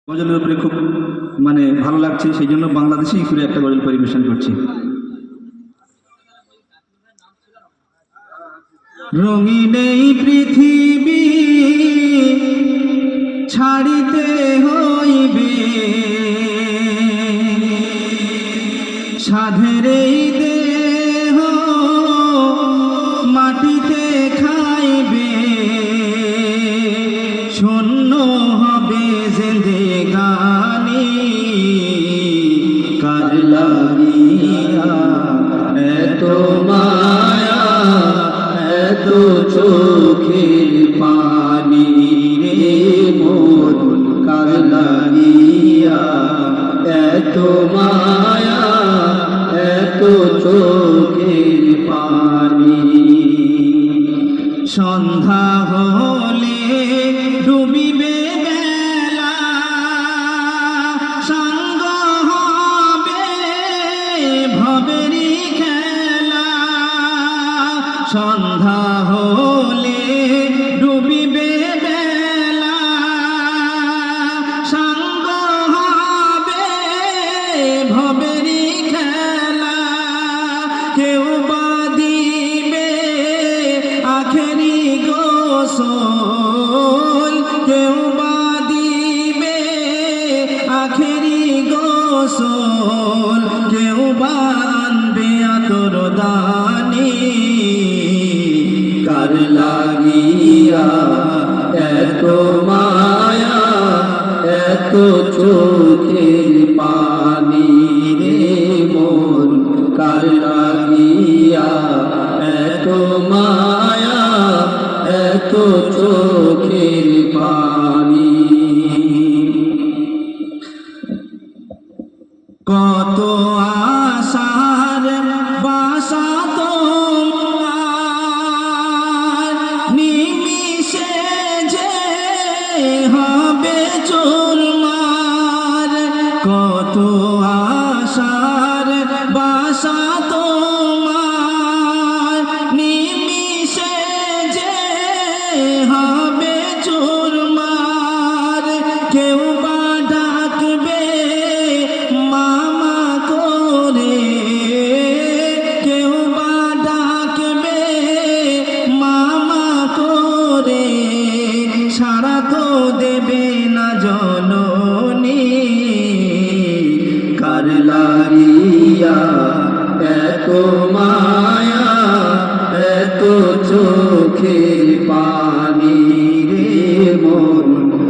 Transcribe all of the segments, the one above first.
গজলের উপরে খুব ভালো লাগছে, সেই জন্য বাংলাদেশেই ঘুরে একটা গজল পরিবেশন করছি। রঙিন এই পৃথিবী ছাড়িতে হইবে, সাধের এই দেহ মাটিতে খাইবে, শূন্য হবে জিন্দেগানি। কার লাগিয়া এত মায়া, এত চোখের পানি রে মোর, কার লাগিয়া এত মায়া, এত চোখের পানি। সন্ধ্যা হলে ডুবিবে বেলা, সঙ্গ হবে ভবেরি খেলা। সন্ধ্যা হলে ডুবিবে বেলা, সঙ্গ হবে ভবেরি খেলা। কেউ বা দিবে আখেরি গোসল, কেউ বা দিবে আখেরি গোসল, কেউ বা আনবে আতর দানি। কার লাগিয়া এত মায়া, এত চোখের পানি রে মন, কার লাগিয়া এত মায়া, এত চোখের পানি। কত আশার বাসা তোমার, নিমিষে যে হবে চুরমার। কত আশার বাসা তোমার, নিমিষে যে হবে চুরমার। কেউ বা ডাকবে মামা করে, কেউ বা ডাকবে মামা করে, সারা তো দেবে না জননী। কার লাগিয়া এত মায়া, এত চোখের পানি রে মন,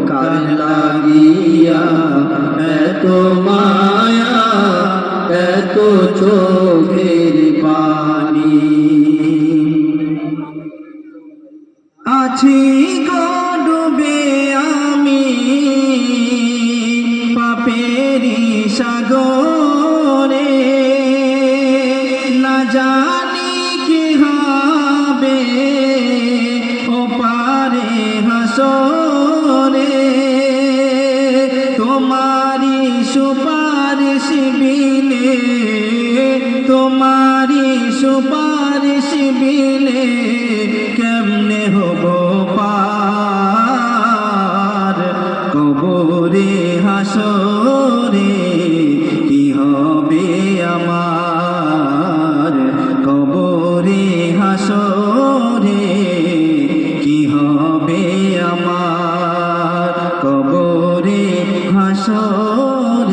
কার লাগিয়া এত মায়া, এত চোখের পানি। আছি গো ডুবে আমি পাপেরি সাগরে, না জানি কি হবে ও পারে হাসরে। তোমারি সুপারিশ বিলে, তোমারি সুপারিশ বিলে, কেমনে হব পার কবরে হাসরে। কি হবে আমার কবরে হাসরে, কি হবে আমার কবরে হাসরে।